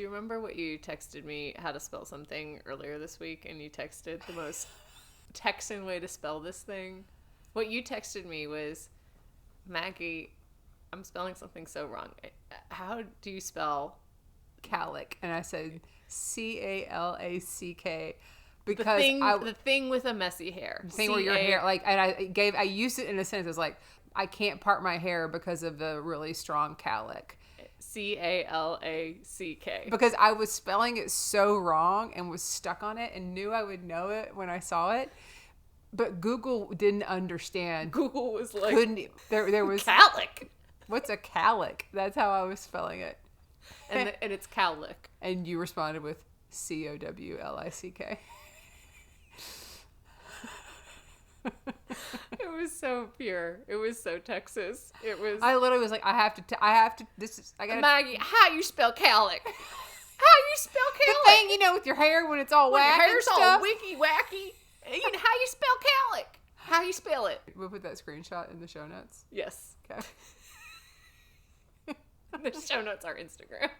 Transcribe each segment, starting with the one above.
Do you remember what you texted me how to spell something earlier this week, and you texted the most Texan way to spell this thing? What you texted me was, Maggie, I'm spelling something so wrong. How do you spell Calic? And I said Calack because the thing with a messy hair. The thing where your hair, like, and I used it in a sentence. It was like, I can't part my hair because of the really strong calic. Calack. Because I was spelling it so wrong and was stuck on it and knew I would know it when I saw it. But Google didn't understand. Google was like, there was calic. What's a calic? That's how I was spelling it. And it's cowlick. And you responded with Cowlick. It was so pure. It was so Texas. It was. I literally was like, I have to. Maggie, how you spell cowlick? How you spell cowlick? The thing, with your hair when it's all whack. Your hair's and all stuff. wicky wacky. How you spell cowlick? How you spell it? We'll put that screenshot in the show notes. Yes. Okay. The show notes are Instagram.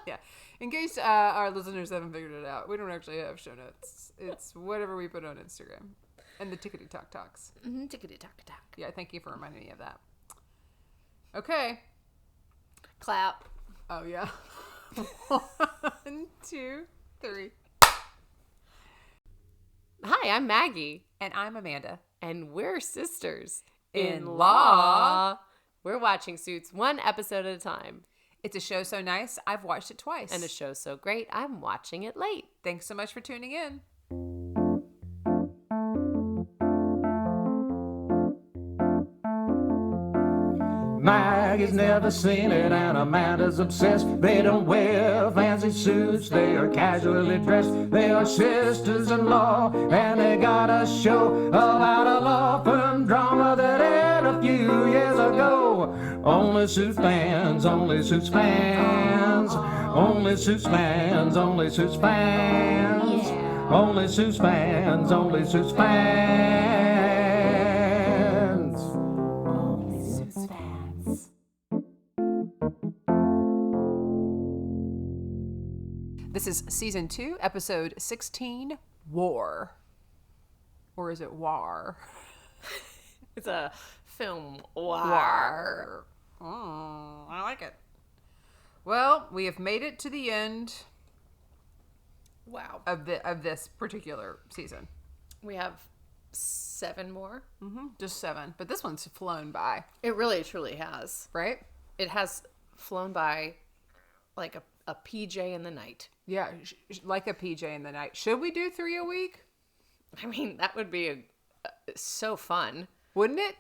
Yeah. In case our listeners haven't figured it out, we don't actually have show notes. It's whatever we put on Instagram. And the tickety talk talks. Mm-hmm. Tickety talk talk. Yeah, thank you for reminding me of that. Okay. Clap. Oh, yeah. 1, 2, 3. Hi, I'm Maggie. And I'm Amanda. And we're sisters in law. We're watching Suits one episode at a time. It's a show so nice, I've watched it twice. And a show so great, I'm watching it late. Thanks so much for tuning in. Maggie's never seen it and Amanda's obsessed. They don't wear fancy suits, they are casually dressed. They are sisters-in-law and they got a show about a law firm drama that aired a few years ago. Only Suits fans, only Suits fans. Only Suits fans, only Suits fans. Only Suits fans, only Suits fans. This is season 2, episode 16, War. Or is it War? It's a film. War. Oh, I like it. Well, we have made it to the end. Wow. Of this particular season. We have 7 more. Mm-hmm. Just 7. But this one's flown by. It really, truly has. Right? It has flown by like a PJ in the night. Yeah, like a PJ in the night. Should we do 3 a week? I mean, that would be so fun. Wouldn't it?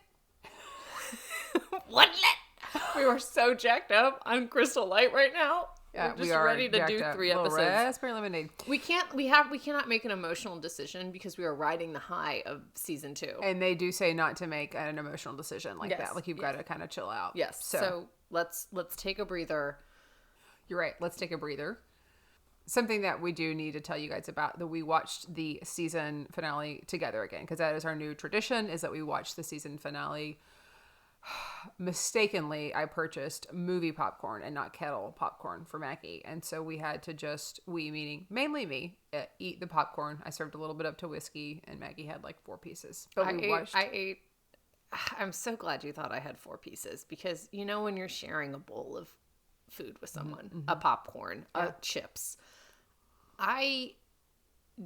Wouldn't it? We are so jacked up on Crystal Light right now. Yeah, we're just ready to do 3 episodes. Raspberry lemonade. We cannot make an emotional decision because we are riding the high of season 2. And they do say not to make an emotional decision like that. Like you've got to kind of chill out. Yes. So let's take a breather. You're right. Let's take a breather. Something that we do need to tell you guys about, that we watched the season finale together again, because that is our new tradition, is that we watch the season finale. Mistakenly, I purchased movie popcorn and not kettle popcorn for Maggie. And so we had to meaning mainly me, eat the popcorn. I served a little bit up to whiskey and Maggie had like 4 pieces. But I ate. I'm so glad you thought I had 4 pieces, because when you're sharing a bowl of food with someone, a popcorn, chips, I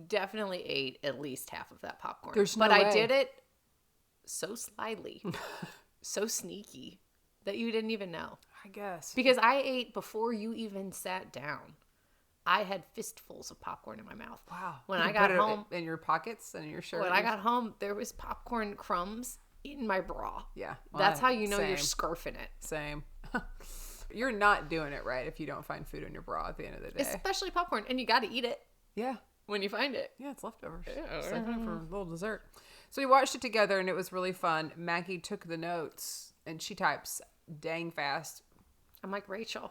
definitely ate at least half of that popcorn. But I did it so slyly, so sneaky that you didn't even know. I guess. Because I ate before you even sat down. I had fistfuls of popcorn in my mouth. Wow. When I got home. In your pockets and in your shirt. When I got home, there was popcorn crumbs in my bra. Yeah. Well, that's how you know you're scarfing it. Same. You're not doing it right if you don't find food in your bra at the end of the day. Especially popcorn. And you got to eat it. Yeah. When you find it. Yeah, it's leftovers. Yeah. Saving it for a little dessert. So we watched it together and it was really fun. Maggie took the notes and she types dang fast. I'm like Rachel.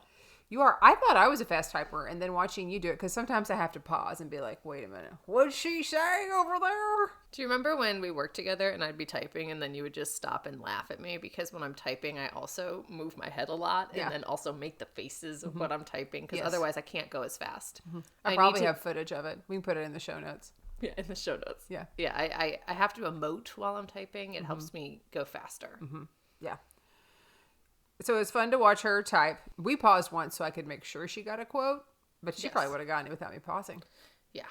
You are. I thought I was a fast typer, and then watching you do it, because sometimes I have to pause and be like, wait a minute, what's she saying over there? Do you remember when we worked together and I'd be typing and then you would just stop and laugh at me? Because when I'm typing, I also move my head a lot and then also make the faces of what I'm typing, because otherwise I can't go as fast. I probably have footage of it. We can put it in the show notes. Yeah, in the show notes. Yeah. Yeah, I have to emote while I'm typing. It helps me go faster. Yeah. So it was fun to watch her type. We paused once so I could make sure she got a quote, but she probably would have gotten it without me pausing. Yeah.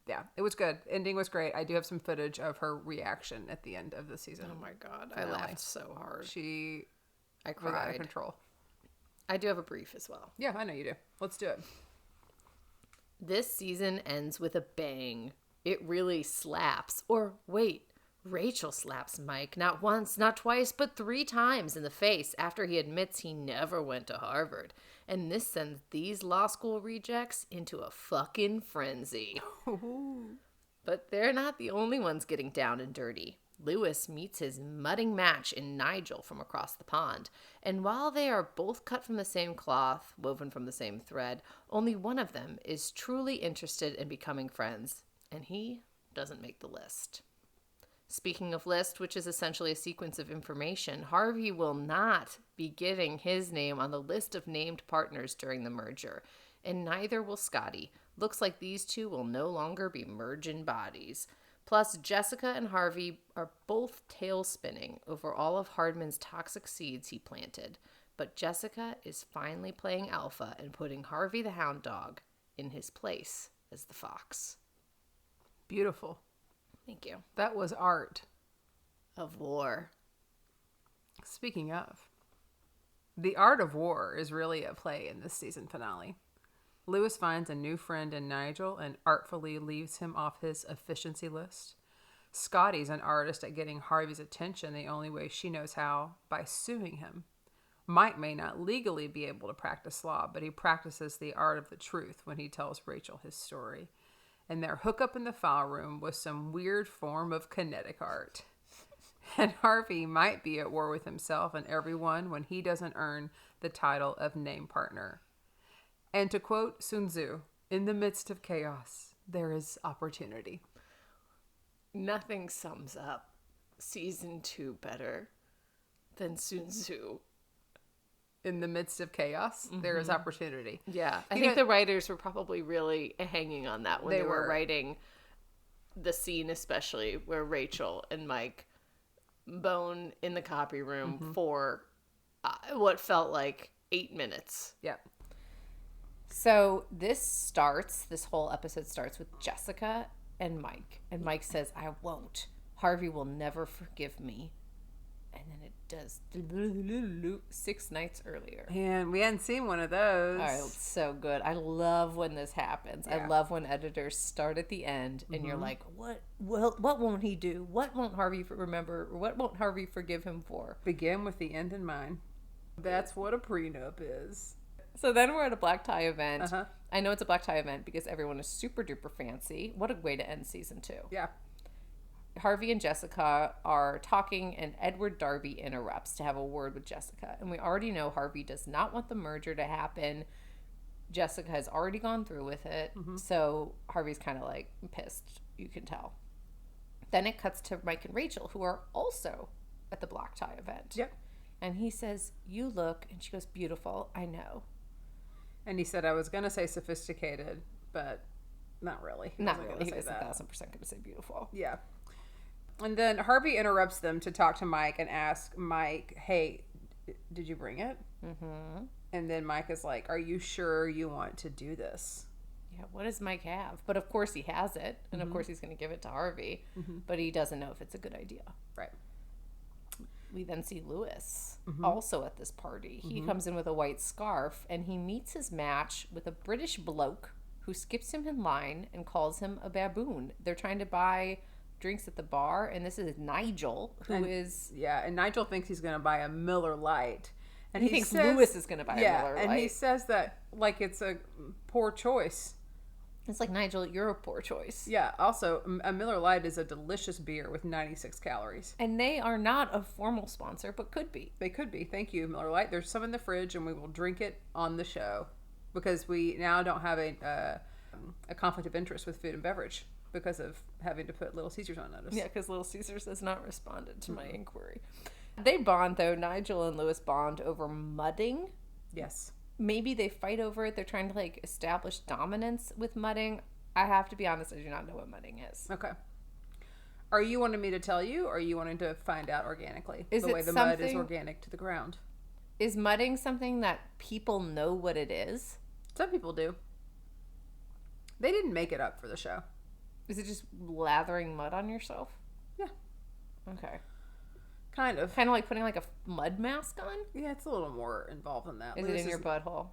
Yeah, it was good. Ending was great. I do have some footage of her reaction at the end of the season. Oh my God. Finale. I laughed so hard. I cried. was out of control. I do have a brief as well. Yeah, I know you do. Let's do it. This season ends with a bang. It really slaps. Or wait, Rachel slaps Mike not once, not twice, but 3 times in the face after he admits he never went to Harvard. And this sends these law school rejects into a fucking frenzy. But they're not the only ones getting down and dirty. Lewis meets his mudding match in Nigel from across the pond. And while they are both cut from the same cloth, woven from the same thread, only one of them is truly interested in becoming friends. And he doesn't make the list. Speaking of list, which is essentially a sequence of information, Harvey will not be giving his name on the list of named partners during the merger, and neither will Scotty. Looks like these two will no longer be merging bodies. Plus, Jessica and Harvey are both tail spinning over all of Hardman's toxic seeds he planted, but Jessica is finally playing alpha and putting Harvey the hound dog in his place as the fox. Beautiful. Thank you. That was art. Of war. Speaking of, the art of war is really at play in this season finale. Lewis finds a new friend in Nigel and artfully leaves him off his efficiency list. Scotty's an artist at getting Harvey's attention the only way she knows how, by suing him. Mike may not legally be able to practice law, but he practices the art of the truth when he tells Rachel his story. And their hookup in the file room was some weird form of kinetic art. And Harvey might be at war with himself and everyone when he doesn't earn the title of name partner. And to quote Sun Tzu, in the midst of chaos, there is opportunity. Nothing sums up season 2 better than Sun Tzu. In the midst of chaos, there is opportunity. Yeah. I think the writers were probably really hanging on that when they were writing the scene, especially where Rachel and Mike bone in the copy room for what felt like 8 minutes. Yeah. So this whole episode starts with Jessica and Mike. And Mike says, I won't. Harvey will never forgive me. And then it does 6 nights earlier. And we hadn't seen one of those. Oh, it's so good. I love when this happens. Yeah. I love when editors start at the end and you're like, what won't he do? What won't Harvey remember? What won't Harvey forgive him for? Begin with the end in mind. That's what a prenup is. So then we're at a black tie event. I know it's a black tie event because everyone is super duper fancy. What a way to end season 2. Yeah. Harvey and Jessica are talking and Edward Darby interrupts to have a word with Jessica. And we already know Harvey does not want the merger to happen. Jessica has already gone through with it. So Harvey's kind of like pissed, you can tell. Then it cuts to Mike and Rachel, who are also at the black tie event. Yep. And he says, you look, and she goes, beautiful, I know. And he said, I was going to say sophisticated, but not really. Not really. He was 1,000% going to say beautiful. Yeah. And then Harvey interrupts them to talk to Mike and ask Mike, hey, did you bring it? And then Mike is like, are you sure you want to do this? Yeah, what does Mike have? But of course he has it. And of course he's going to give it to Harvey. But he doesn't know if it's a good idea. Right. We then see Lewis also at this party. He comes in with a white scarf and he meets his match with a British bloke who skips him in line and calls him a baboon. They're trying to buy drinks at the bar, and this is Nigel, and Nigel thinks he's going to buy a Miller Lite. And he thinks Lewis is going to buy a Miller Lite. And he says that like it's a poor choice. It's like, Nigel, you're a poor choice. Yeah, also, a Miller Lite is a delicious beer with 96 calories. And they are not a formal sponsor, but could be. They could be. Thank you, Miller Lite. There's some in the fridge, and we will drink it on the show. because we now don't have a conflict of interest with food and beverage because of having to put Little Caesars on notice. Yeah, because Little Caesars has not responded to my inquiry. They bond, though. Nigel and Lewis bond over mudding. Yes. Maybe they fight over it. They're trying to, like, establish dominance with mudding. I have to be honest, I do not know what mudding is. Okay. Are you wanting me to tell you, or are you wanting to find out organically? Is the it way the mud is organic to the ground. Is mudding something that people know what it is? Some people do. They didn't make it up for the show. Is it just lathering mud on yourself? Yeah. Okay. Kind of. Kind of like putting like a mud mask on? Yeah, it's a little more involved than that. Is it in your butthole?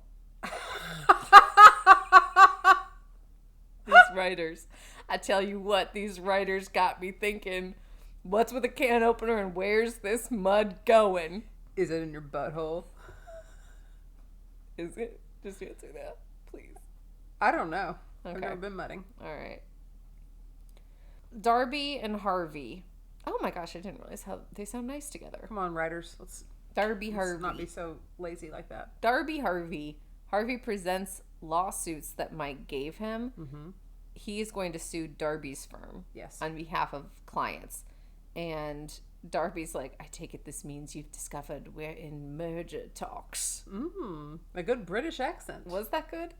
These writers. I tell you what, these writers got me thinking, what's with a can opener and where's this mud going? Is it in your butthole? Is it? Just answer that, please. I don't know. Okay. I've never been mudding. All right. Darby and Harvey. Oh my gosh, I didn't realize how they sound nice together. Come on, writers. Let's Harvey. not be so lazy like that. Darby Harvey. Harvey presents lawsuits that Mike gave him. Mm-hmm. He is going to sue Darby's firm. Yes. On behalf of clients. And Darby's like, I take it this means you've discovered we're in merger talks. A good British accent. Was that good?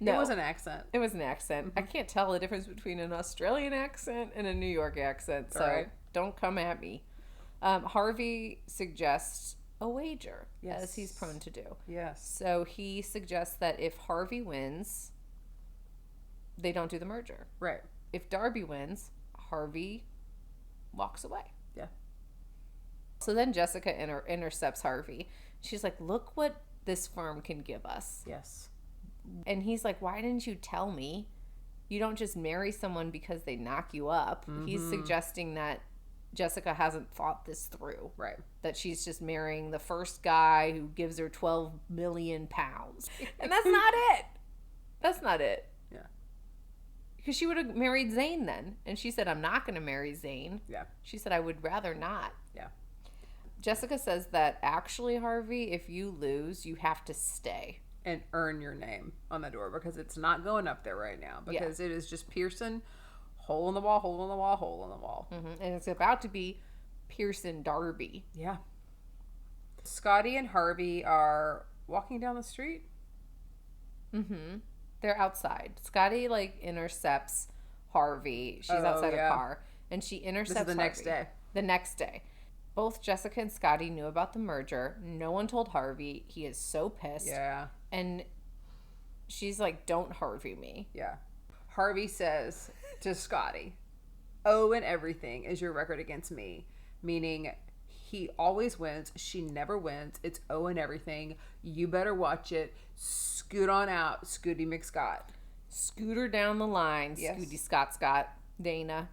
No. It was an accent. It was an accent. Mm-hmm. I can't tell the difference between an Australian accent and a New York accent, so right. Don't come at me. Harvey suggests a wager, yes. as he's prone to do. Yes. So he suggests that if Harvey wins, they don't do the merger. Right. If Darby wins, Harvey walks away. Yeah. So then Jessica intercepts Harvey. She's like, look what this firm can give us. Yes. And he's like, why didn't you tell me? You don't just marry someone because they knock you up. Mm-hmm. He's suggesting that Jessica hasn't thought this through. Right. That she's just marrying the first guy who gives her 12 million pounds. And that's not it. That's not it. Yeah. Because she would have married Zane then. And she said, I'm not going to marry Zane. Yeah. She said, I would rather not. Yeah. Jessica says that actually, Harvey, if you lose, you have to stay. And earn your name on the door because it's not going up there right now because it is just Pearson, hole in the wall, hole in the wall, hole in the wall. Mm-hmm. And it's about to be Pearson Darby. Yeah. Scotty and Harvey are walking down the street. Mm-hmm. They're outside. Scotty, like, intercepts Harvey. She's outside a car. And she intercepts This is the next day. The next day. Both Jessica and Scotty knew about the merger. No one told Harvey. He is so pissed. Yeah. And she's like, don't Harvey me. Yeah. Harvey says to Scotty, "Oh, and everything is your record against me." Meaning he always wins. She never wins. It's oh and everything. You better watch it. Scoot on out, Scooty McScott. Scooter down the line, yes. Scooty Scott, Dana.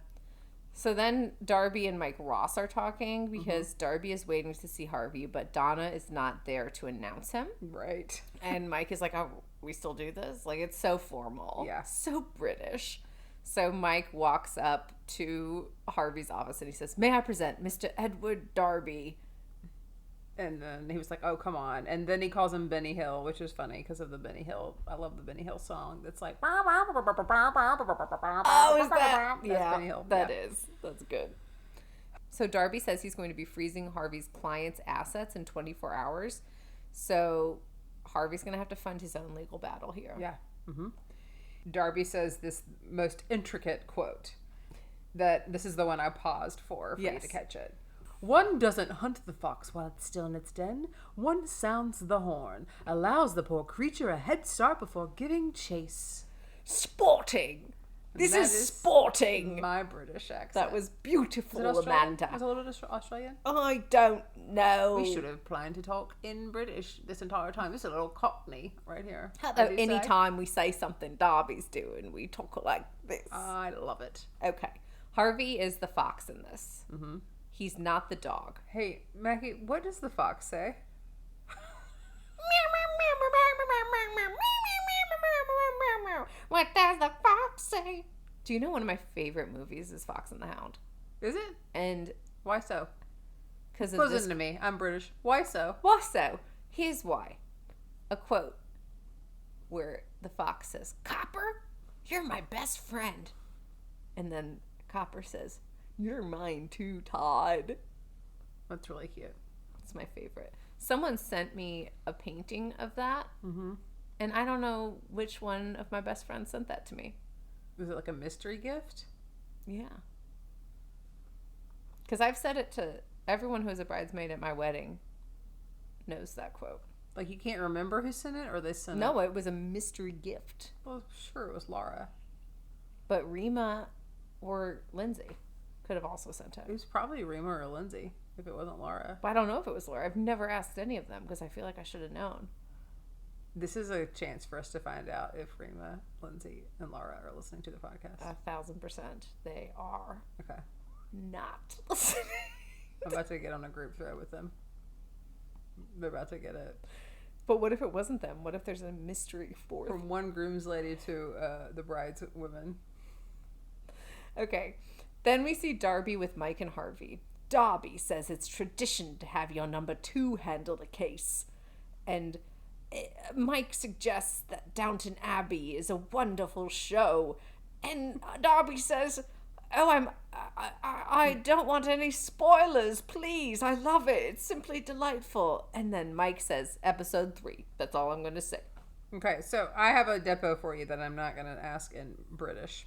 So then Darby and Mike Ross are talking because Darby is waiting to see Harvey, but Donna is not there to announce him. Right. And Mike is like, oh, we still do this? Like, it's so formal. Yeah. So British. So Mike walks up to Harvey's office and he says, may I present Mr. Edward Darby? And then he was like, oh, come on. And then he calls him Benny Hill, which is funny because of the Benny Hill. I love the Benny Hill song. That's like, oh, is that? That's Benny Hill. That is. That's good. So Darby says he's going to be freezing Harvey's client's assets in 24 hours. So Harvey's going to have to fund his own legal battle here. Yeah. Mm-hmm. Darby says this most intricate quote that this is the one I paused for you to catch it. One doesn't hunt the fox while it's still in its den. One sounds the horn, allows the poor creature a head start before giving chase. Sporting. This is sporting. My British accent. That was beautiful, Amanda. Was it a little Australian? I don't know. We should have planned to talk in British this entire time. This is a little Cockney right here. Although any time we say something Darby's doing, we talk like this. I love it. Okay. Harvey is the fox in this. Mm-hmm. He's not the dog. Hey, Maggie, what does the fox say? What does the fox say? Do you know one of my favorite movies is Fox and the Hound? Is it? And why so? Because of listen to me. I'm British. Why so? Why so? Here's why. A quote. where the fox says, Copper, you're my best friend. And then Copper says, you're mine too, Todd. That's really cute. It's my favorite. Someone sent me a painting of that. Mm-hmm. And I don't know which one of my best friends sent that to me. Was it like a mystery gift? Yeah. Because I've said it to everyone who was a bridesmaid at my wedding knows that quote. Like, you can't remember who sent it, or they sent it? No, it was a mystery gift. Well, sure, it was Laura. But Rima or Lindsay could have also sent it. It was probably Rima or Lindsay, if it wasn't Laura. But I don't know if it was Laura. I've never asked any of them because I feel like I should have known. This is a chance for us to find out if Rima, Lindsay, and Laura are listening to the podcast. 1,000% they are Okay. not listening. I'm about to get on a group thread with them. They're about to get it. But what if it wasn't them? What if there's a mystery fourth? From one groom's lady to the bride's women. Okay. Then we see Darby with Mike and Harvey. Darby says it's tradition to have your number 2 handle a case. And Mike suggests that Downton Abbey is a wonderful show. And Darby says, oh, I don't want any spoilers, please. I love it. It's simply delightful. And then Mike says, episode 3. That's all I'm going to say. Okay, so I have a depo for you that I'm not going to ask in British.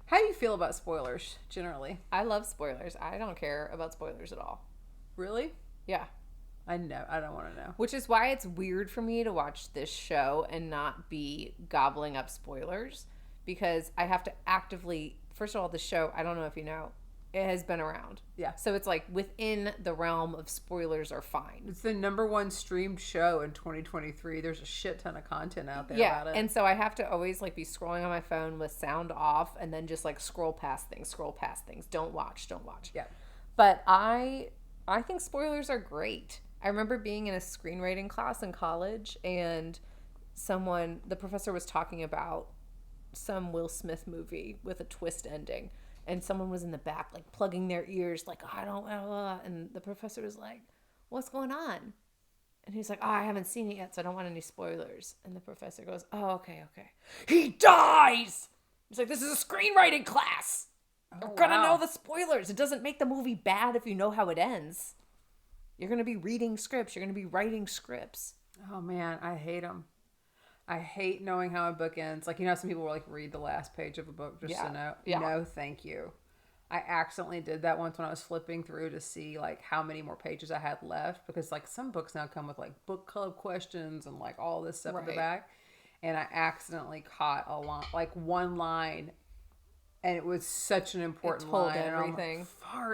How do you feel about spoilers, generally? I love spoilers. I don't care about spoilers at all. Really? Yeah. I know. I don't want to know. Which is why it's weird for me to watch this show and not be gobbling up spoilers. Because I have to actively... First of all, the show, I don't know if you know, it has been around. Yeah. So it's like within the realm of spoilers are fine. It's the #1 streamed show in 2023. There's a shit ton of content out there about it. And so I have to always like be scrolling on my phone with sound off and then just like scroll past things. Don't watch. Yeah. But I think spoilers are great. I remember being in a screenwriting class in college and the professor was talking about some Will Smith movie with a twist ending, and someone was in the back like plugging their ears like, I don't know, and the professor was like, what's going on? And he's like, I haven't seen it yet, so I don't want any spoilers. And the professor goes, oh, okay, he dies. He's like, this is a screenwriting class. You're gonna know the spoilers. It doesn't make the movie bad if you know how it ends. You're gonna be reading scripts. You're gonna be writing scripts. Oh man, I hate them. I hate knowing how a book ends. Like, you know, some people will like read the last page of a book just to know. Yeah. No, thank you. I accidentally did that once when I was flipping through to see like how many more pages I had left, because like some books now come with like book club questions and like all this stuff at the back. And I accidentally caught one line, and it was such an important line. Everything. And I'm like,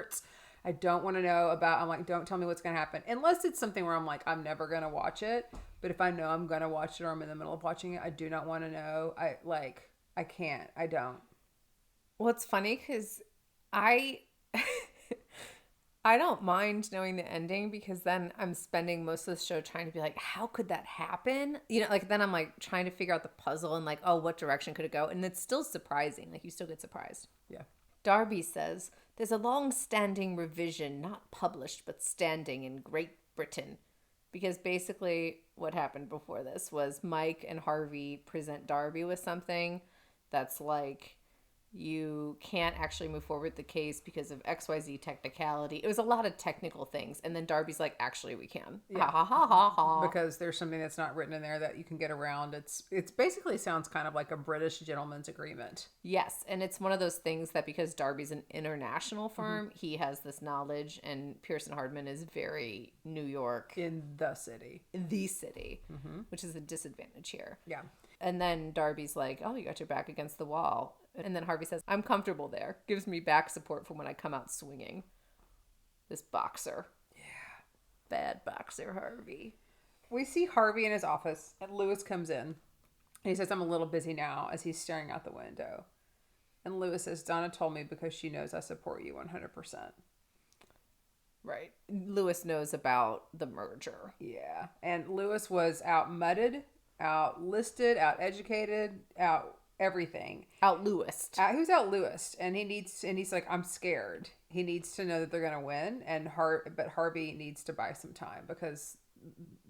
farts. I don't want to know about. I'm like, don't tell me what's going to happen. Unless it's something where I'm like, I'm never going to watch it. But if I know I'm going to watch it or I'm in the middle of watching it, I do not want to know. I can't. I don't. Well, it's funny because I don't mind knowing the ending, because then I'm spending most of the show trying to be like, how could that happen? You know, like then I'm like trying to figure out the puzzle and like, oh, what direction could it go? And it's still surprising. Like you still get surprised. Yeah. Darby says, there's a long-standing revision, not published, but standing in Great Britain. Because basically what happened before this was Mike and Harvey present Darby with something that's like, you can't actually move forward with the case because of XYZ technicality. It was a lot of technical things. And then Darby's like, actually, we can. Yeah. Ha, ha, ha, ha, ha. Because there's something that's not written in there that you can get around. It's basically sounds kind of like a British gentleman's agreement. Yes. And it's one of those things that because Darby's an international firm, he has this knowledge, and Pearson Hardman is very New York. In the city. Which is a disadvantage here. Yeah. And then Darby's like, oh, you got your back against the wall. And then Harvey says, I'm comfortable there. Gives me back support for when I come out swinging. This boxer. Yeah. Bad boxer, Harvey. We see Harvey in his office, and Lewis comes in. And he says, I'm a little busy now, as he's staring out the window. And Lewis says, Donna told me because she knows I support you 100%. Right. Lewis knows about the merger. Yeah. And Lewis was out-mudded, out-listed, out-educated, out everything. Out-Lewised. He was out-Lewised. And he's like, I'm scared. He needs to know that they're going to win. But Harvey needs to buy some time because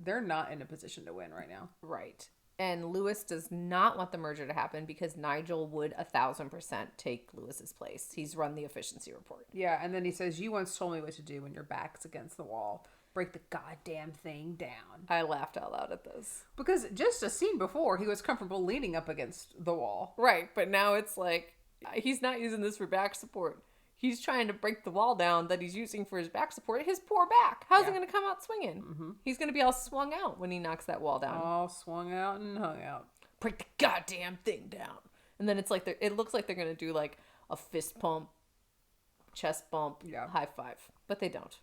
they're not in a position to win right now. Right. And Lewis does not want the merger to happen because Nigel would 1,000% take Lewis's place. He's run the efficiency report. Yeah, and then he says, you once told me what to do when your back's against the wall. Break the goddamn thing down. I laughed out loud at this. Because just a scene before, he was comfortable leaning up against the wall. Right, but now it's like, he's not using this for back support. He's trying to break the wall down that he's using for his back support. His poor back. How's he going to come out swinging? Mm-hmm. He's going to be all swung out when he knocks that wall down. All swung out and hung out. Break the goddamn thing down. And then it's like, it looks like they're going to do like a fist pump, chest bump, high five. But they don't.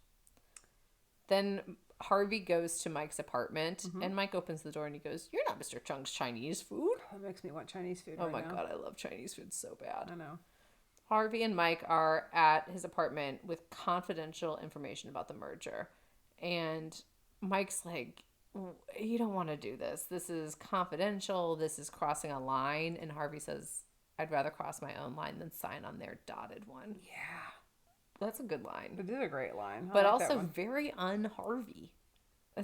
Then Harvey goes to Mike's apartment, and Mike opens the door and he goes, "You're not Mr. Chung's Chinese food." That makes me want Chinese food. Oh my God, I love Chinese food so bad. I know. Harvey and Mike are at his apartment with confidential information about the merger. And Mike's like, "You don't want to do this. This is confidential. This is crossing a line." And Harvey says, "I'd rather cross my own line than sign on their dotted one." Yeah. That's a good line. It is a great line. But also very un-Harvey.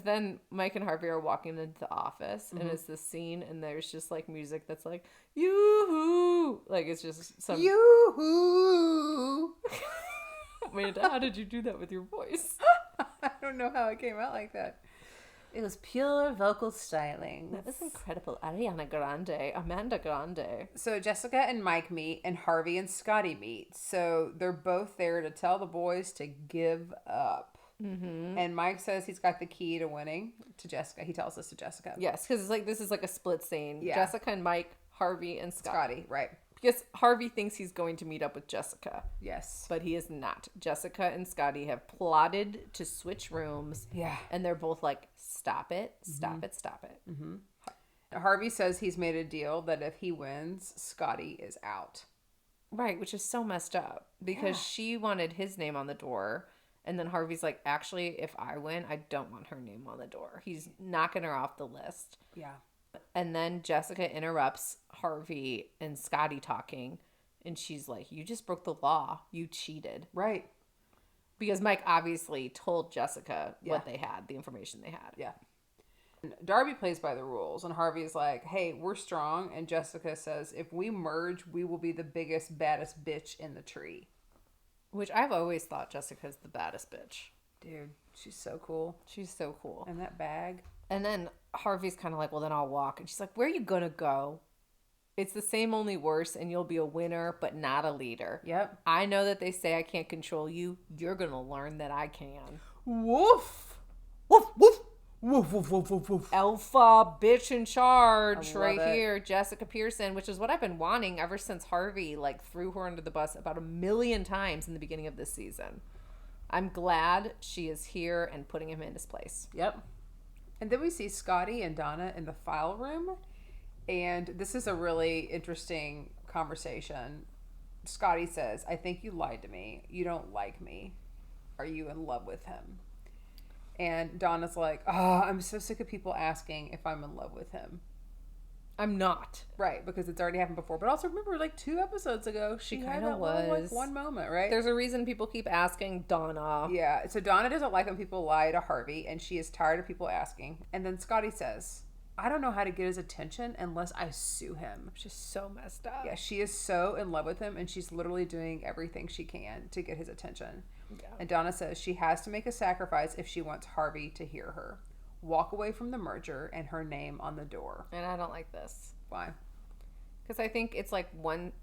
Then Mike and Harvey are walking into the office, and it's this scene, and there's just like music that's like, yoo-hoo! Like it's just some... Yoo-hoo! Amanda, how did you do that with your voice? I don't know how it came out like that. It was pure vocal styling. That was incredible. Ariana Grande. Amanda Grande. So Jessica and Mike meet, and Harvey and Scotty meet. So they're both there to tell the boys to give up. Mm-hmm. And Mike says he's got the key to winning to Jessica. He tells this to Jessica. Yes, because it's like this is like a split scene. Yeah. Jessica and Mike, Harvey and Scotty, right. Because Harvey thinks he's going to meet up with Jessica. Yes. But he is not. Jessica and Scotty have plotted to switch rooms. Yeah. And they're both like, stop it, stop it, stop it. Mm-hmm. Harvey says he's made a deal that if he wins, Scotty is out. Right, which is so messed up. Because she wanted his name on the door. And then Harvey's like, actually, if I win, I don't want her name on the door. He's knocking her off the list. Yeah. And then Jessica interrupts Harvey and Scotty talking. And she's like, you just broke the law. You cheated. Right. Because Mike obviously told Jessica what they had, the information they had. Yeah. Darby plays by the rules. And Harvey's like, hey, we're strong. And Jessica says, if we merge, we will be the biggest, baddest bitch in the tree. Which I've always thought Jessica's the baddest bitch. Dude, she's so cool. She's so cool. And that bag. And then Harvey's kind of like, well, then I'll walk. And she's like, where are you going to go? It's the same, only worse, and you'll be a winner, but not a leader. Yep. I know that they say I can't control you. You're going to learn that I can. Woof. Woof, woof. Woof, woof, woof, woof, woof. Alpha bitch in charge right it. here. Jessica Pearson, which is what I've been wanting ever since Harvey threw her under the bus about 1,000,000 times in the beginning of this season. I'm glad she is here and putting him in his place. Yep. And then we see Scotty and Donna in the file room. And this is a really interesting conversation. Scotty says, I think you lied to me. You don't like me. Are you in love with him? And Donna's like, oh, I'm so sick of people asking if I'm in love with him. I'm not. Right, because it's already happened before. But also remember, like 2 episodes ago, she kind of was. Like one moment, right? There's a reason people keep asking Donna. Yeah, so Donna doesn't like when people lie to Harvey, and she is tired of people asking. And then Scotty says, I don't know how to get his attention unless I sue him. Which is so messed up. Yeah, she is so in love with him, and she's literally doing everything she can to get his attention. Yeah. And Donna says she has to make a sacrifice if she wants Harvey to hear her. Walk away from the merger and her name on the door. And I don't like this. Why? Because I think it's like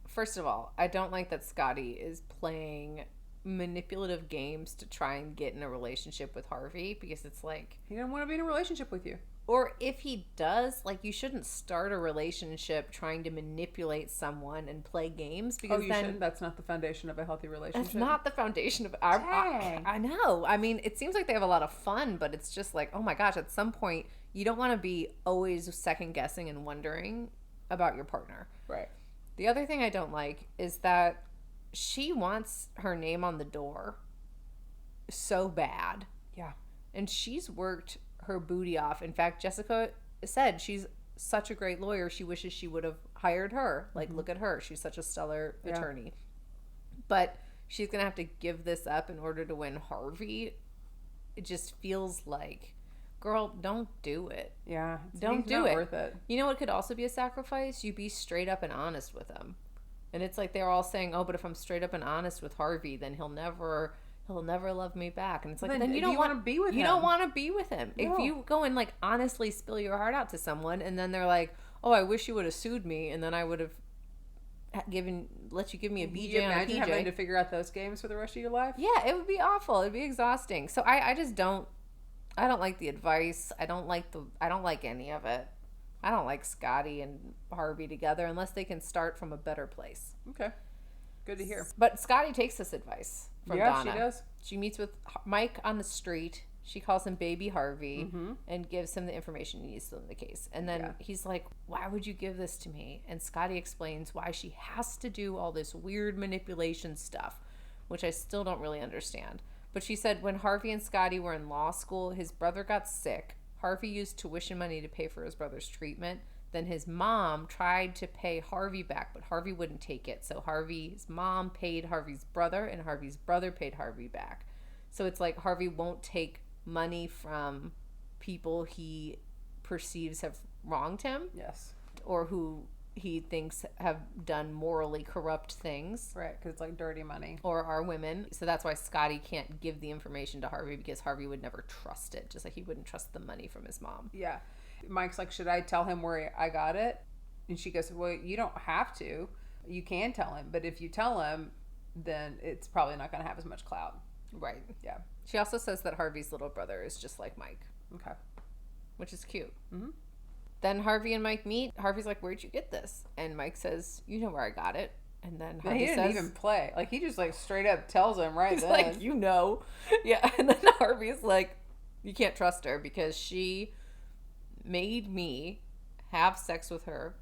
first of all, I don't like that Scotty is playing manipulative games to try and get in a relationship with Harvey, because it's like, he doesn't want to be in a relationship with you. Or if he does, like, you shouldn't start a relationship trying to manipulate someone and play games, because shouldn't. That's not the foundation of a healthy relationship. That's not the foundation of I know. I mean, it seems like they have a lot of fun, but it's just like, oh my gosh, at some point you don't want to be always second guessing and wondering about your partner. Right. The other thing I don't like is that she wants her name on the door so bad. Yeah. And she's worked her booty off. In fact, Jessica said she's such a great lawyer. She wishes she would have hired her. Like, look at her. She's such a stellar attorney. But she's going to have to give this up in order to win Harvey. It just feels like girl, don't do it. Yeah. Don't do not it. worth it. You know what could also be a sacrifice? You be straight up and honest with him. And it's like they're all saying, oh, but if I'm straight up and honest with Harvey, then he'll never love me back. And it's like, then you don't want to be with him. You don't want to be with him. No. If you go and like honestly spill your heart out to someone, and then they're like, oh, I wish you would have sued me, and then I would have let you give me a BJ you on a imagine PJ. having to figure out those games for the rest of your life? Yeah, it would be awful. It'd be exhausting. So I just don't like the advice. I don't like any of it. I don't like Scotty and Harvey together unless they can start from a better place. Okay. Good to hear. But Scotty takes this advice from Donna. Yeah, she does. She meets with Mike on the street. She calls him Baby Harvey and gives him the information he needs to win the case. And then he's like, why would you give this to me? And Scotty explains why she has to do all this weird manipulation stuff, which I still don't really understand. But she said when Harvey and Scotty were in law school, his brother got sick. Harvey used tuition money to pay for his brother's treatment. Then his mom tried to pay Harvey back, but Harvey wouldn't take it. So Harvey's mom paid Harvey's brother, and Harvey's brother paid Harvey back. So it's like Harvey won't take money from people he perceives have wronged him. Yes. Or who he thinks have done morally corrupt things. Right, because it's like dirty money. Or are women. So that's why Scotty can't give the information to Harvey, because Harvey would never trust it, just like he wouldn't trust the money from his mom. Yeah. Mike's like, should I tell him where I got it? And she goes, well, you don't have to. You can tell him. But if you tell him, then it's probably not going to have as much clout. Right. Yeah. She also says that Harvey's little brother is just like Mike. Okay. Which is cute. Mm-hmm. Then Harvey and Mike meet. Harvey's like, where'd you get this? And Mike says, you know where I got it. And then Harvey he didn't even play. Like, he just, like, straight up tells him right he's then. like, you know. Yeah. And then Harvey's like, you can't trust her because she made me have sex with her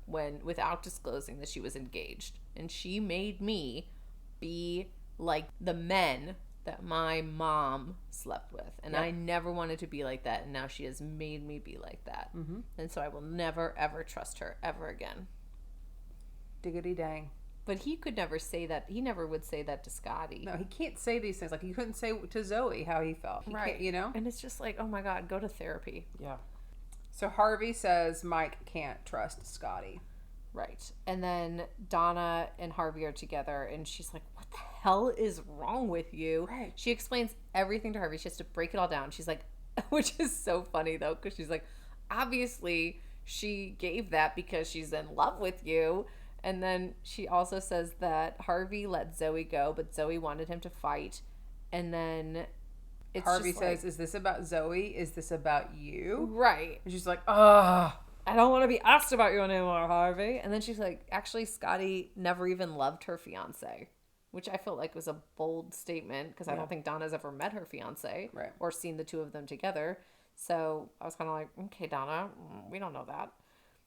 without disclosing that she was engaged. And she made me be like the men that my mom slept with. And I never wanted to be like that. And now she has made me be like that. Mm-hmm. And so I will never, ever trust her ever again. Diggity dang. But he could never say that. He never would say that to Scotty. No, he can't say these things. Like, he couldn't say to Zoe how he felt. He right. Can't, you know? And it's just like, oh my God, go to therapy. Yeah. So Harvey says Mike can't trust Scotty. Right. And then Donna and Harvey are together, and she's like, what the hell is wrong with you? Right. She She explains everything to Harvey. She has to break it all down. She's like, which is so funny, though, because she's like, obviously she gave that because she's in love with you. And then she also says that Harvey let Zoe go, but Zoe wanted him to fight. And then it's Harvey just says, like, is this about Zoe? Is this about you? right. And she's like, ugh. I don't want to be asked about you anymore, Harvey. And then she's like, actually, Scotty never even loved her fiance, which I felt like was a bold statement because I don't think Donna's ever met her fiance or seen the two of them together. So I was kind of like, okay, Donna, we don't know that.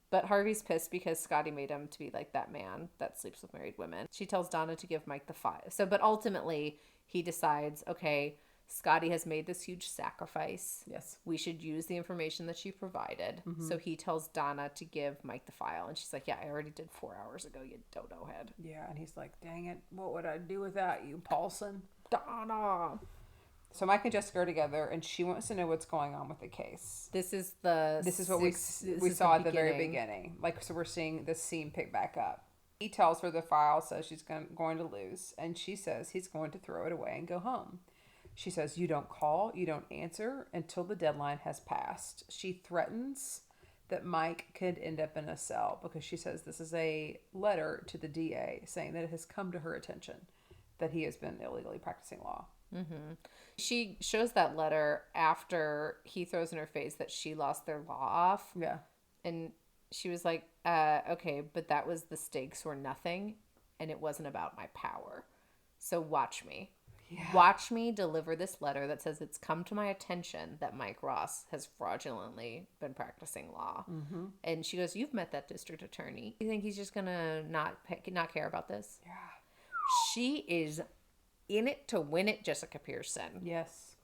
But Harvey's pissed because Scotty made him to be like that man that sleeps with married women. She tells Donna to give Mike the 5. So, but ultimately he decides, okay, Scotty has made this huge sacrifice. Yes. We should use the information that she provided. Mm-hmm. So he tells Donna to give Mike the file. And she's like, yeah, I already did 4 hours ago, you dodo head. Yeah, and he's like, dang it, what would I do without you, Paulson? Donna. So Mike and Jessica are together, and she wants to know what's going on with the case. This is what we saw at the very beginning. Like, so we're seeing this scene pick back up. He tells her the file says she's going to lose, and she says he's going to throw it away and go home. She says, you don't call, you don't answer until the deadline has passed. She threatens that Mike could end up in a cell because she says this is a letter to the DA saying that it has come to her attention that he has been illegally practicing law. Mm-hmm. She shows that letter after he throws in her face that she lost their law off. Yeah. And she was like, okay, but that was the stakes were nothing and it wasn't about my power. So watch me. Yeah. Watch me deliver this letter that says it's come to my attention that Mike Ross has fraudulently been practicing law. Mm-hmm. And she goes, you've met that district attorney. You think he's just going to not care about this? Yeah. She is in it to win it, Jessica Pearson. Yes.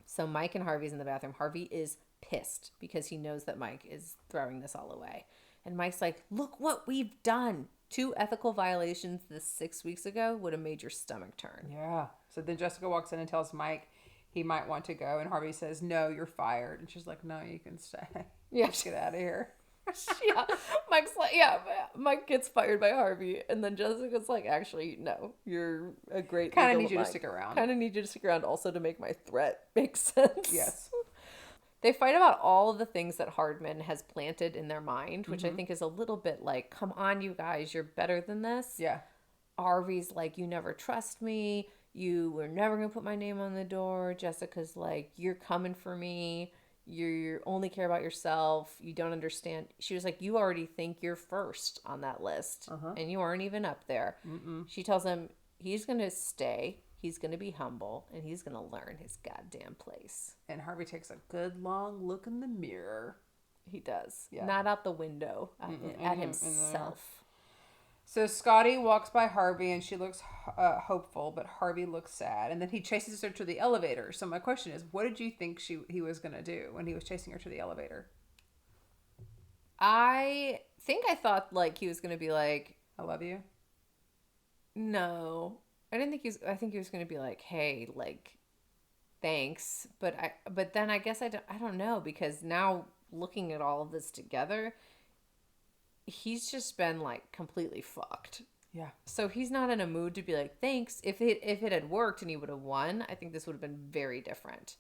So Mike and Harvey's in the bathroom. Harvey is pissed because he knows that Mike is throwing this all away. And Mike's like, look what we've done. 2 ethical violations this 6 weeks ago would have made your stomach turn. Yeah. So then Jessica walks in and tells Mike he might want to go. And Harvey says, no, you're fired. And she's like, no, you can stay. Yeah. Let's get out of here. Yeah, Mike's like, Mike gets fired by Harvey, and then Jessica's like, actually, no, you're a great. Kind of need you to stick around. Kind of need you to stick around, also to make my threat make sense. Yes. They fight about all of the things that Hardman has planted in their mind, which I think is a little bit like, come on, you guys, you're better than this. Yeah. Harvey's like, you never trust me. You were never going to put my name on the door. Jessica's like, you're coming for me. You only care about yourself. You don't understand. She was like, you already think you're first on that list. And you aren't even up there. She tells him he's going to stay. He's going to be humble, and he's going to learn his goddamn place. And Harvey takes a good long look in the mirror. He does. Yeah. Not out the window, at himself. So Scotty walks by Harvey, and she looks hopeful, but Harvey looks sad. And then he chases her to the elevator. So my question is, what did you think he was going to do when he was chasing her to the elevator? I think I thought, like, he was going to be like, I love you. No. I didn't think I think he was going to be like, hey, like, thanks. But then I guess I don't know, because now looking at all of this together, he's just been like completely fucked. Yeah. So he's not in a mood to be like, thanks. If it had worked and he would have won, I think this would have been very different.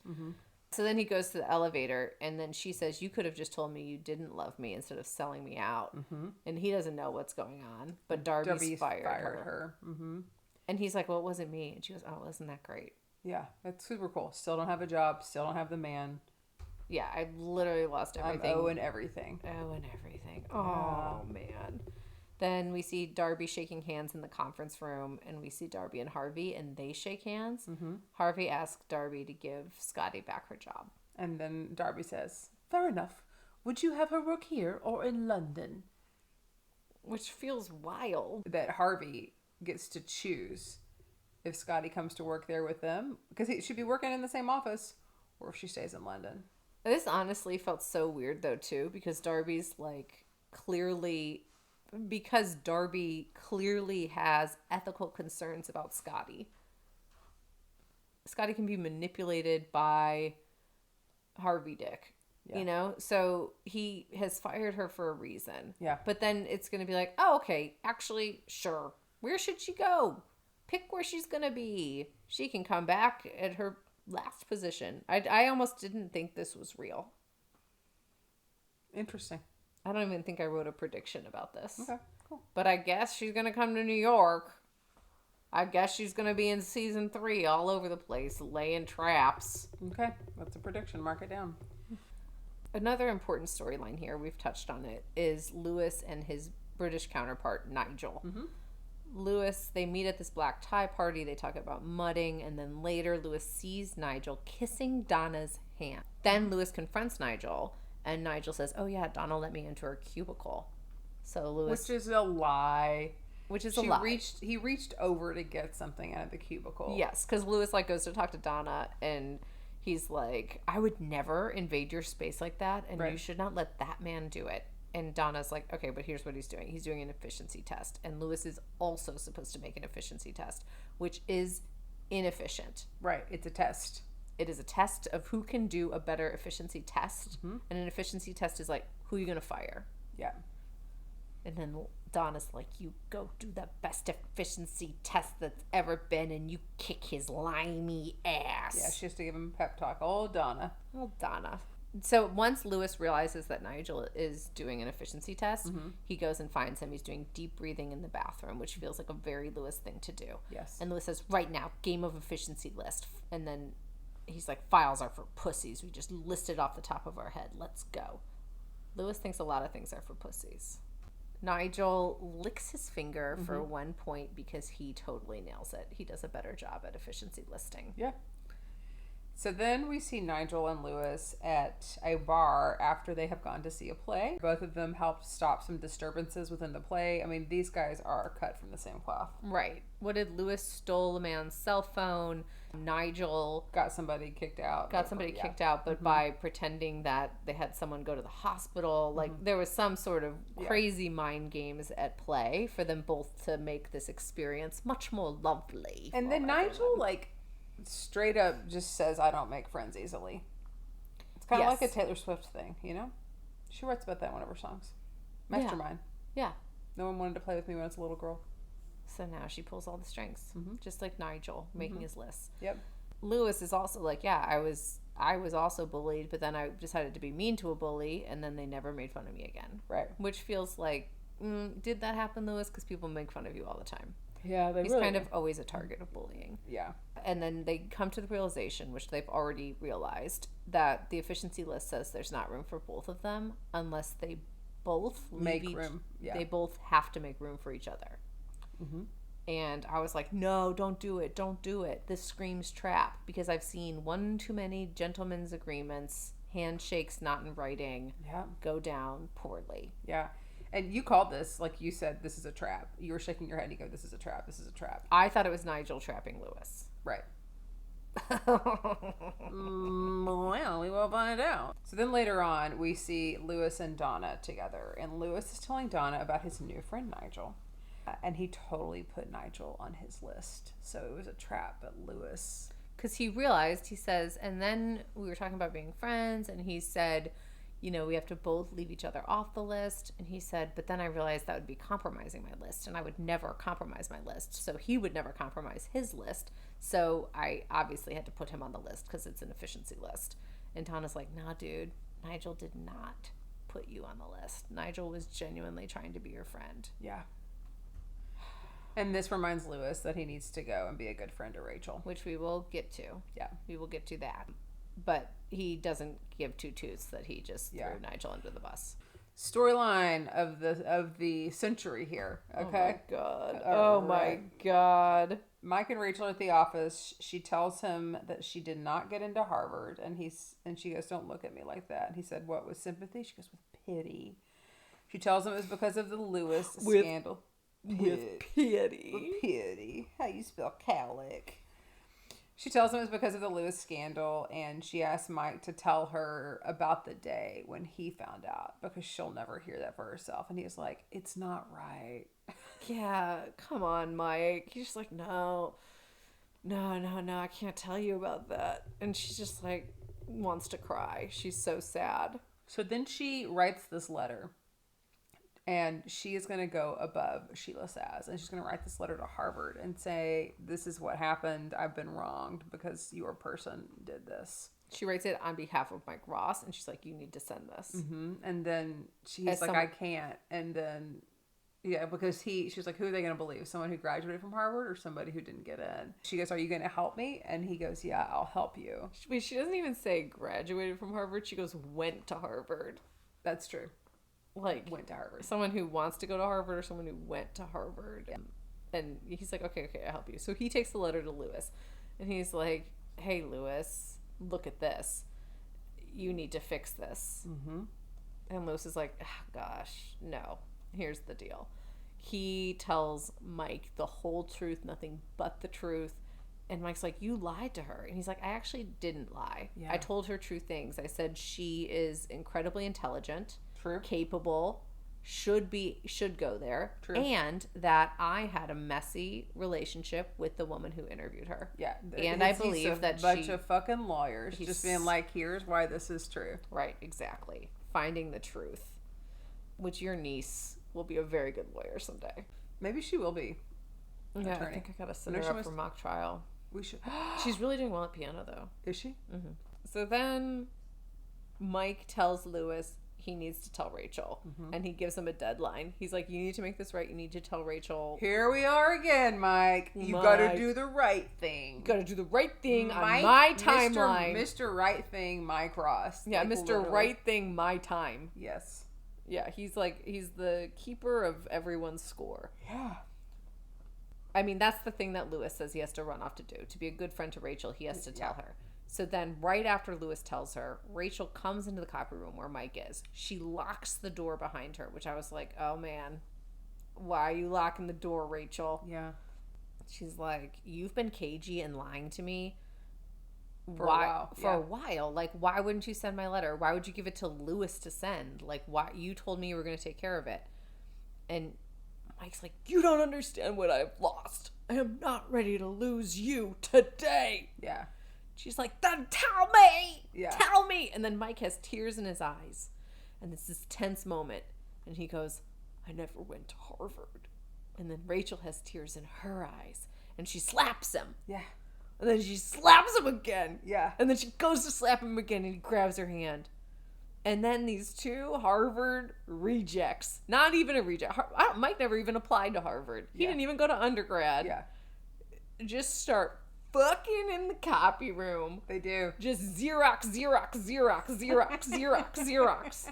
So then he goes to the elevator, and then she says, you could have just told me you didn't love me instead of selling me out. And he doesn't know what's going on, but Darby's fired her. And he's like, well, it wasn't me. And she goes, oh, isn't that great? Yeah, that's super cool. Still don't have a job. Still don't have the man. Yeah, I literally lost everything. I'm owing everything. Oh, man. Then we see Darby shaking hands in the conference room, and we see Darby and Harvey, and they shake hands. Harvey asks Darby to give Scotty back her job. And then Darby says, fair enough. Would you have her work here or in London? Which feels wild. That Harvey gets to choose if Scotty comes to work there with them, because he should be working in the same office, or if she stays in London. This honestly felt so weird, though, too, because Darby's like Darby clearly has ethical concerns about Scotty. Scotty can be manipulated by Harvey Dick, you know? So he has fired her for a reason. Yeah. But then it's going to be like, oh, okay, actually, sure. Where should she go? Pick where she's going to be. She can come back at her last position. I almost didn't think this was real. Interesting. I don't even think I wrote a prediction about this. Okay, cool. But I guess she's going to come to New York. I guess she's going to be in season 3 all over the place, laying traps. Okay, that's a prediction. Mark it down. Another important storyline here, we've touched on it, is Lewis and his British counterpart, Nigel. Lewis, they meet at this black tie party. They talk about mudding, and then later Lewis sees Nigel kissing Donna's hand. Then Lewis confronts Nigel, and Nigel says, oh yeah, Donna let me into her cubicle. So Lewis... Which is a lie. He reached over to get something out of the cubicle. Yes, because Lewis like goes to talk to Donna, and he's like, I would never invade your space like that, and you should not let that man do it. And Donna's like, okay, but here's what he's doing. He's doing an efficiency test. And Lewis is also supposed to make an efficiency test, which is inefficient. Right. It's a test. It is a test of who can do a better efficiency test. And an efficiency test is like, who are you going to fire? Yeah. And then Donna's like, you go do the best efficiency test that's ever been, and you kick his limey ass. Yeah, she has to give him a pep talk. Oh, Donna. So once Lewis realizes that Nigel is doing an efficiency test, he goes and finds him. He's doing deep breathing in the bathroom, which feels like a very Lewis thing to do. Yes. And Lewis says, right now, game of efficiency list. And then he's like, files are for pussies. We just listed off the top of our head. Let's go. Lewis thinks a lot of things are for pussies. Nigel licks his finger for 1 point because he totally nails it. He does a better job at efficiency listing. Yeah. So then we see Nigel and Lewis at a bar after they have gone to see a play. Both of them help stop some disturbances within the play. I mean, these guys are cut from the same cloth. Right. What did Lewis stole a man's cell phone? Nigel got somebody kicked out. But by pretending that they had someone go to the hospital. Like, there was some sort of crazy mind games at play for them both to make this experience much more lovely. And then Nigel, like, straight up just says, I don't make friends easily. It's kind of Yes. like a Taylor Swift thing, you know? She writes about that in one of her songs. Mastermind. Yeah. No one wanted to play with me when I was a little girl. So now she pulls all the strings, just like Nigel making his lists. Yep. Lewis is also like, yeah, I was also bullied, but then I decided to be mean to a bully, and then they never made fun of me again. Right. Which feels like, did that happen, Lewis? Because people make fun of you all the time. Yeah, He's kind of always a target of bullying. Yeah. And then they come to the realization, which they've already realized, that the efficiency list says there's not room for both of them unless they both Make room. Yeah. They both have to make room for each other. Mm-hmm. And I was like, no, don't do it. Don't do it. This screams trap. Because I've seen one too many gentlemen's agreements, handshakes not in writing, go down poorly. Yeah. And you called this, like you said, this is a trap. You were shaking your head and you go, this is a trap. This is a trap. I thought it was Nigel trapping Lewis. Right. Well, we will find out. So then later on, we see Lewis and Donna together. And Lewis is telling Donna about his new friend, Nigel. And he totally put Nigel on his list. So it was a trap, but Lewis... Because he realized, he says, and then we were talking about being friends, and he said, you know, we have to both leave each other off the list. And he said, but then I realized that would be compromising my list, and I would never compromise my list. So he would never compromise his list. So I obviously had to put him on the list because it's an efficiency list. And Donna's like, nah, dude, Nigel did not put you on the list. Nigel was genuinely trying to be your friend. Yeah. And this reminds Lewis that he needs to go and be a good friend to Rachel. Which we will get to. Yeah. We will get to that. But he doesn't give two toots that he just threw Nigel under the bus. Storyline of the century here. Okay. Oh my god. All my right. god. Mike and Rachel are at the office. She tells him that she did not get into Harvard, and she goes, "Don't look at me like that." And he said, "What, with sympathy?" She goes, "With pity." She tells him it's because of the Lewis scandal. With pity. With pity. How you spell cowlick? She tells him it's because of the Lewis scandal, and she asks Mike to tell her about the day when he found out, because she'll never hear that for herself. And he's like, it's not right. Yeah, come on, Mike. He's just like, no, I can't tell you about that. And she's just like, wants to cry. She's so sad. So then she writes this letter. And she is going to go above Sheila Saz. And she's going to write this letter to Harvard and say, this is what happened. I've been wronged because your person did this. She writes it on behalf of Mike Ross. And she's like, you need to send this. Mm-hmm. And then he's like, I can't. And then, yeah, because she's like, who are they going to believe? Someone who graduated from Harvard or somebody who didn't get in? She goes, are you going to help me? And he goes, yeah, I'll help you. Wait, she doesn't even say graduated from Harvard. She goes, went to Harvard. That's true. Like, went to Harvard. Someone who wants to go to Harvard or someone who went to Harvard. Yeah. And he's like, okay, I'll help you. So he takes the letter to Lewis. And he's like, hey, Lewis, look at this. You need to fix this. Mm-hmm. And Lewis is like, oh, gosh, no. Here's the deal. He tells Mike the whole truth, nothing but the truth. And Mike's like, you lied to her. And he's like, I actually didn't lie. Yeah. I told her true things. I said she is incredibly intelligent. True. Capable, should go there. True. And that I had a messy relationship with the woman who interviewed her. Yeah. And I believe that she's a bunch of fucking lawyers just being like, here's why this is true. Right, exactly. Finding the truth. Which your niece will be a very good lawyer someday. Maybe she will be. Yeah, attorney. I think I gotta send her up for mock trial. We should. She's really doing well at piano, though. Is she? Mm-hmm. So then Mike tells Lewis he needs to tell Rachel, and he gives him a deadline. He's like, you need to make this right. You need to tell Rachel. Here we are again, Mike. You gotta do the right thing. Gotta do the right thing on my timeline. Mr. Right Thing, Mike Ross. Yeah, like, Mr. Literally. Right Thing, my time. Yes. Yeah, he's the keeper of everyone's score. Yeah. I mean, that's the thing that Lewis says he has to run off to do. To be a good friend to Rachel, he has to tell her. So then right after Lewis tells her, Rachel comes into the copy room where Mike is. She locks the door behind her, which I was like, oh man, why are you locking the door, Rachel? Yeah. She's like, you've been cagey and lying to me for a while. Like, why wouldn't you send my letter? Why would you give it to Lewis to send? Like, why? You told me you were going to take care of it. And Mike's like, you don't understand what I've lost. I am not ready to lose you today. Yeah. She's like, then tell me. Yeah. Tell me. And then Mike has tears in his eyes. And it's this tense moment. And he goes, I never went to Harvard. And then Rachel has tears in her eyes. And she slaps him. Yeah. And then she slaps him again. Yeah. And then she goes to slap him again and he grabs her hand. And then these two Harvard rejects, not even a reject. Mike never even applied to Harvard. He didn't even go to undergrad. Yeah. Just start fucking in the copy room. They do. Just Xerox, Xerox, Xerox, Xerox, Xerox, Xerox.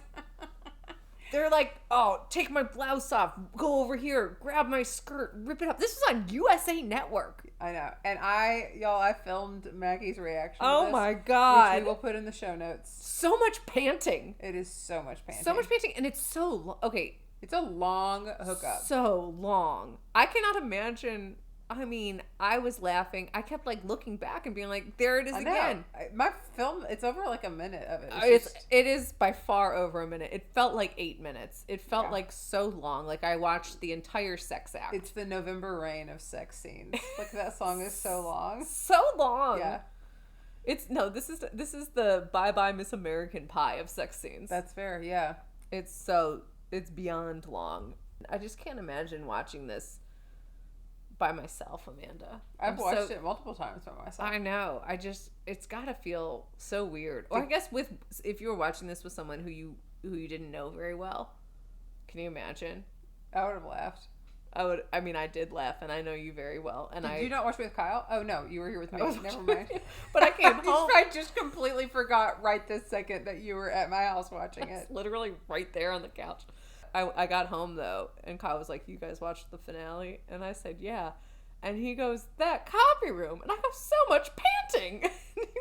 They're like, oh, take my blouse off, go over here, grab my skirt, rip it up. This was on USA Network. I know. And I filmed Maggie's reaction to Oh this, my God. which we will put in the show notes. So much panting. It is so much panting. So much panting. And it's so, okay. It's a long hookup. So long. I cannot imagine. I mean, I was laughing. I kept like looking back and being like, there it is I know. again. My film, it's over like a minute of it. It is by far over a minute. It felt like 8 minutes. It felt like so long. Like I watched the entire sex act. It's the November Rain of sex scenes. Like that song is so long. So long. Yeah. This is the Bye Bye Miss American Pie of sex scenes. That's fair. Yeah. It's beyond long. I just can't imagine watching this by myself, Amanda. I've watched it multiple times by myself. I know. It's gotta feel so weird. Or I guess if you were watching this with someone who you didn't know very well, can you imagine? I would have laughed. I did laugh, and I know you very well. And Did you not watch me with Kyle? Oh no, you were here with me. Never mind. But I came home. I just completely forgot right this second that you were at my house watching it. Literally right there on the couch. I got home though, and Kyle was like, "You guys watched the finale?" And I said, "Yeah." And he goes, "That copy room," and I go, "So much panting."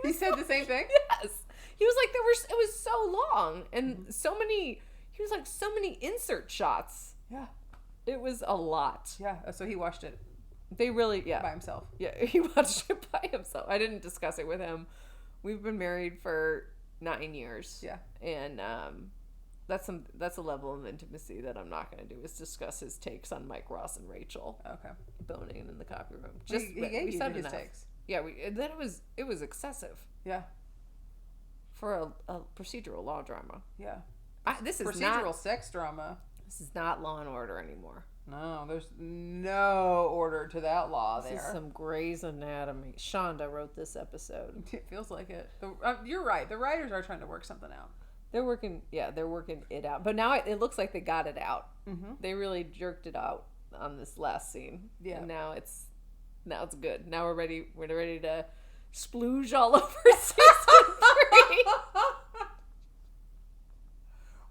He said the same thing? Yes. He was like, it was so long and so many. He was like, so many insert shots. Yeah. It was a lot. Yeah. So he watched it. They really, by himself. Yeah, he watched it by himself. I didn't discuss it with him. We've been married for 9 years. Yeah. And that's a level of intimacy that I'm not going to do, is discuss his takes on Mike Ross and Rachel. Okay. Boning in the copy room. Just he gave you his takes. Yeah, it was excessive. Yeah. For a procedural law drama. Yeah. This is procedural sex drama. This is not Law and Order anymore. No, there's no order to that law there. This is some Grey's Anatomy. Shonda wrote this episode. It feels like it. You're right. The writers are trying to work something out. They're working it out. But now it looks like they got it out. Mm-hmm. They really jerked it out on this last scene. Yeah. And now it's good. Now we're ready to splooge all over season 3.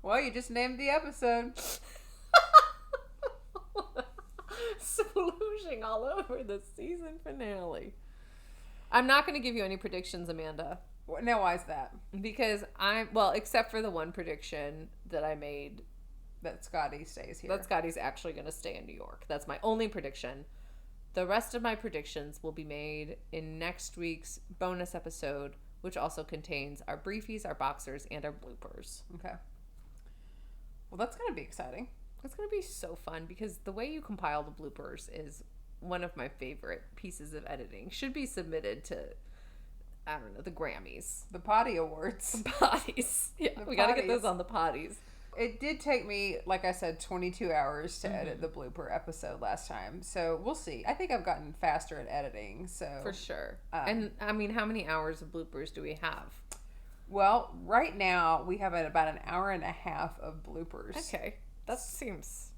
Well, you just named the episode. Splooging all over the season finale. I'm not going to give you any predictions, Amanda. Now, why is that? Because except for the one prediction that I made. That Scotty stays here. That Scotty's actually going to stay in New York. That's my only prediction. The rest of my predictions will be made in next week's bonus episode, which also contains our briefies, our boxers, and our bloopers. Okay. Well, that's going to be exciting. It's going to be so fun because the way you compile the bloopers is one of my favorite pieces of editing. Should be submitted to, I don't know, the Grammys. The Potty Awards. The potties. Yeah, we got to get those on the potties. It did take me, like I said, 22 hours to edit the blooper episode last time. So we'll see. I think I've gotten faster at editing. So for sure. And I mean, how many hours of bloopers do we have? Well, right now we have about an hour and a half of bloopers. Okay. That seems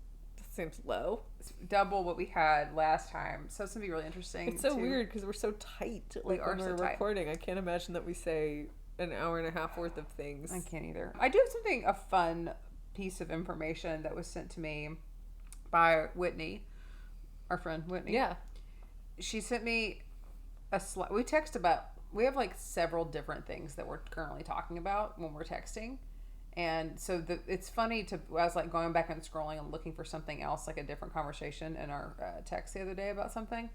low. It's double what we had last time. So it's going to be really interesting. It's so weird because we're so tight. Like when we're recording, I can't imagine that we say an hour and a half worth of things. I can't either. I do have a fun piece of information that was sent to me by Whitney, our friend Whitney. Yeah. She sent me we have like several different things that we're currently talking about when we're texting. And so it's funny I was like going back and scrolling and looking for something else, like a different conversation in our text the other day about something.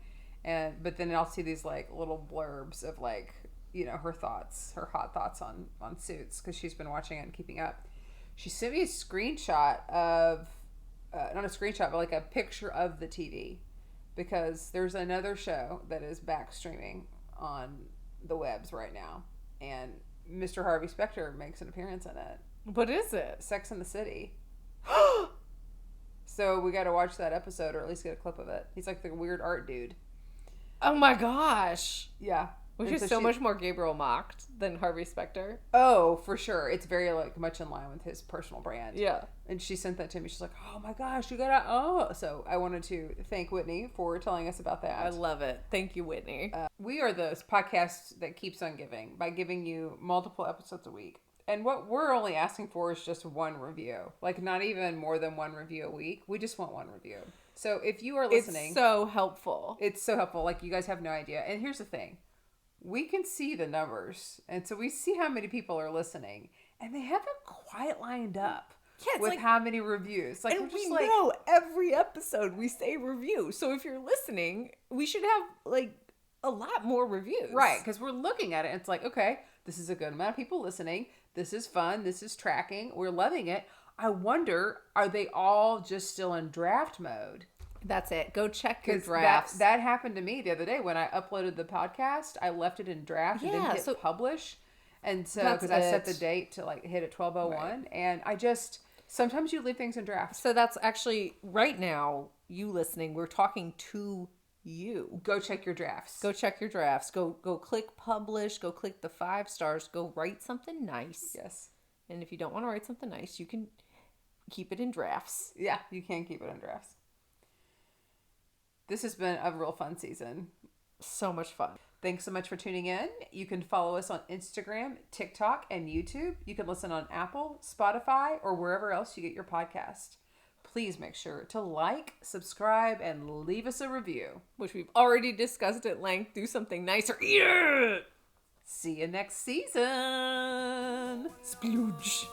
But then I'll see these like little blurbs of like, you know, her hot thoughts on Suits, because she's been watching it and keeping up. She sent me a screenshot of, not a screenshot, but like a picture of the TV. because there's another show that is back streaming on the webs right now, and Mr. Harvey Specter makes an appearance in it. What is it? Sex in the City. So we got to watch that episode, or at least get a clip of it. He's like the weird art dude. Oh my gosh. Yeah. Which And is so much more Gabriel mocked than Harvey Specter. Oh, for sure. It's very like much in line with his personal brand. Yeah. And she sent that to me. She's like, oh my gosh, you gotta, oh. So I wanted to thank Whitney for telling us about that. I love it. Thank you, Whitney. We are the podcast that keeps on giving by giving you multiple episodes a week. And what we're only asking for is just one review. Like, not even more than one review a week. We just want one review. So if you are listening. It's so helpful. It's so helpful. Like, you guys have no idea. And here's the thing. We can see the numbers. And so we see how many people are listening. And they haven't quite lined up with like, how many reviews. Like, and we know every episode we say review. So if you're listening, we should have, like, a lot more reviews. Right. Because we're looking at it. And it's like, okay, this is a good amount of people listening. This is fun. This is tracking. We're loving it. I wonder, are they all just still in draft mode? That's it. Go check your drafts. That happened to me the other day when I uploaded the podcast. I left it in draft and didn't hit publish. And so, because I set the date to like hit at 12:01. Right. And I just, sometimes you leave things in draft. So that's actually, right now, you listening, we're talking to you. Go check your drafts. Go check your drafts. Go click publish. Go click the 5 stars. Go write something nice. Yes. And if you don't want to write something nice, you can keep it in drafts. Yeah, you can keep it in drafts. This has been a real fun season. So much fun. Thanks so much for tuning in. You can follow us on Instagram, TikTok, and YouTube. You can listen on Apple, Spotify, or wherever else you get your podcast. Please make sure to like, subscribe, and leave us a review. Which we've already discussed at length. Do something nice or eat it! See you next season. Splooge.